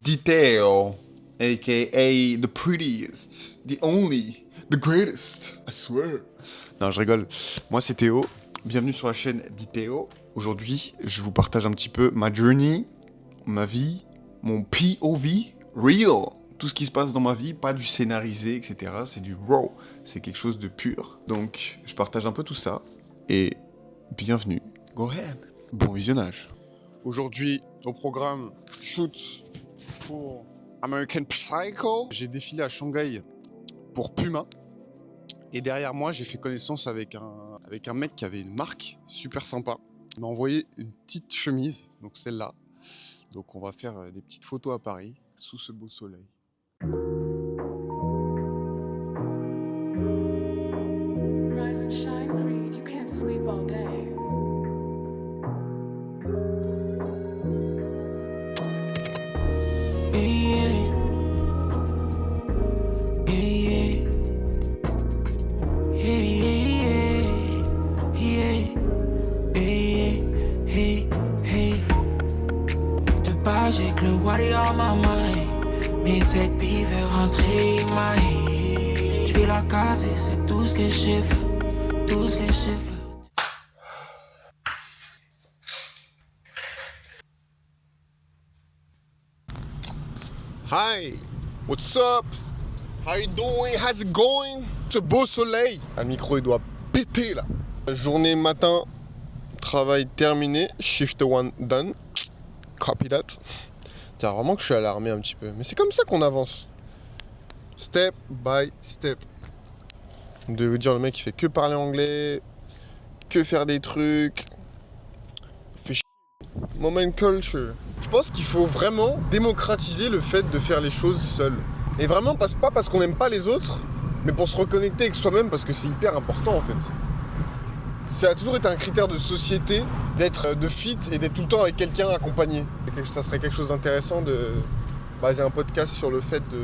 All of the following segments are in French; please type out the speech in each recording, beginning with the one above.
Detail, aka the prettiest, the only, the greatest, I swear. Non, je rigole. Moi, c'est Théo. Bienvenue sur la chaîne d'Ithéo. Aujourd'hui, je vous partage un petit peu ma journey, ma vie, mon POV, real. Tout ce qui se passe dans ma vie, pas du scénarisé, etc. C'est du raw. C'est quelque chose de pur. Donc, je partage un peu tout ça. Et bienvenue. Go ahead. Bon visionnage. Aujourd'hui, au programme shoot pour American Psycho. J'ai défilé à Shanghai pour Puma. Et derrière moi, j'ai fait connaissance avec un mec qui avait une marque super sympa. Il m'a envoyé une petite chemise, donc celle-là. Donc on va faire des petites photos à Paris, sous ce beau soleil. Rise and shine, greed. You can't sleep all day. J'ai que le Wally en ma main. Mais cette vie veut rentrer ma vie. Je vais la casser, c'est tout ce que je veux. Tout ce que je veux. Hi, what's up? How you doing? How's it going? Ce beau soleil. Le micro il doit péter là. Journée matin, travail terminé, shift one done. Copy that. Tiens, vraiment que je suis alarmé un petit peu. Mais c'est comme ça qu'on avance. Step by step. De vous dire, le mec il fait que parler anglais, que faire des trucs. Fait Moment culture. Je pense qu'il faut vraiment démocratiser le fait de faire les choses seul. Et vraiment, pas parce qu'on n'aime pas les autres, mais pour se reconnecter avec soi-même, parce que c'est hyper important en fait. Ça a toujours été un critère de société d'être de fit et d'être tout le temps avec quelqu'un accompagné. Ça serait quelque chose d'intéressant de baser un podcast sur le fait de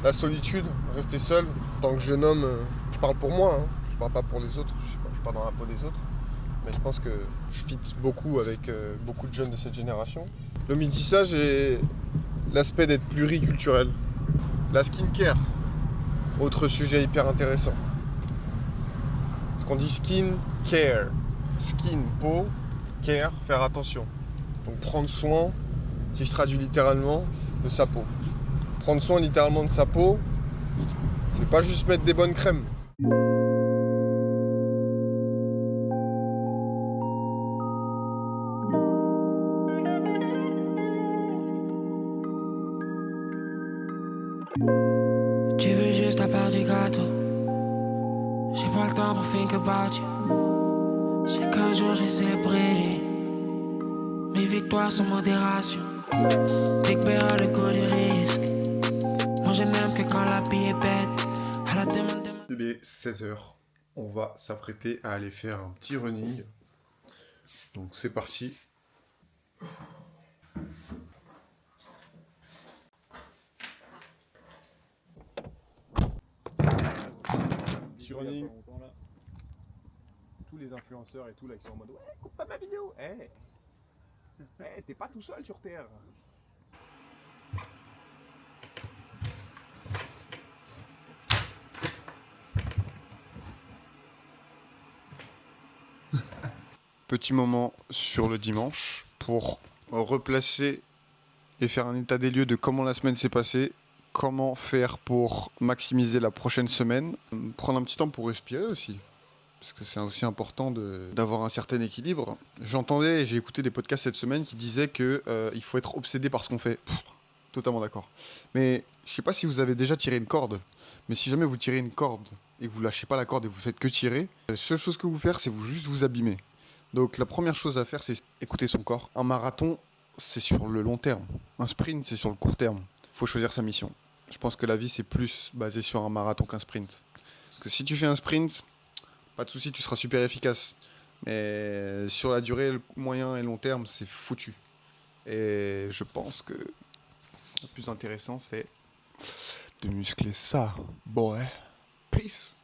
la solitude, rester seul. En tant que jeune homme, je parle pour moi, hein. Je parle pas pour les autres, je suis pas dans la peau des autres. Mais je pense que je fit beaucoup avec beaucoup de jeunes de cette génération. Le métissage et l'aspect d'être pluriculturel. La skincare, autre sujet hyper intéressant. Parce qu'on dit skin care. Skin, peau, care, faire attention. Donc prendre soin, si je traduis littéralement, de sa peau. Prendre soin littéralement de sa peau, c'est pas juste mettre des bonnes crèmes. Tu veux juste la part du gâteau. J'ai pas le temps pour think about you. J'ai qu'un jour j'ai célébré mes victoires sans modération. Big Bear le coup des risques. Moi je n'aime que quand la vie est bête. À la demande de... Il est 16h. On va s'apprêter à aller faire un petit running. Donc c'est parti. Petit running. Tous les influenceurs et tout là qui sont en mode ouais, coupe pas ma vidéo. T'es pas tout seul sur Terre. Petit moment sur le dimanche pour replacer et faire un état des lieux de comment la semaine s'est passée, comment faire pour maximiser la prochaine semaine, prendre un petit temps pour respirer aussi, parce que c'est aussi important d'avoir un certain équilibre. J'entendais et j'ai écouté des podcasts cette semaine qui disaient qu'il faut être obsédé par ce qu'on fait. Totalement d'accord. Mais je sais pas si vous avez déjà tiré une corde, mais si jamais vous tirez une corde et que vous lâchez pas la corde et vous faites que tirer, la seule chose que vous faire, c'est juste vous abîmer. Donc la première chose à faire, c'est écouter son corps. Un marathon, c'est sur le long terme. Un sprint, c'est sur le court terme. Il faut choisir sa mission. Je pense que la vie, c'est plus basé sur un marathon qu'un sprint. Parce que si tu fais un sprint, pas de souci, tu seras super efficace. Mais sur la durée, le moyen et long terme, c'est foutu. Et je pense que le plus intéressant, c'est de muscler ça. Boy. Peace.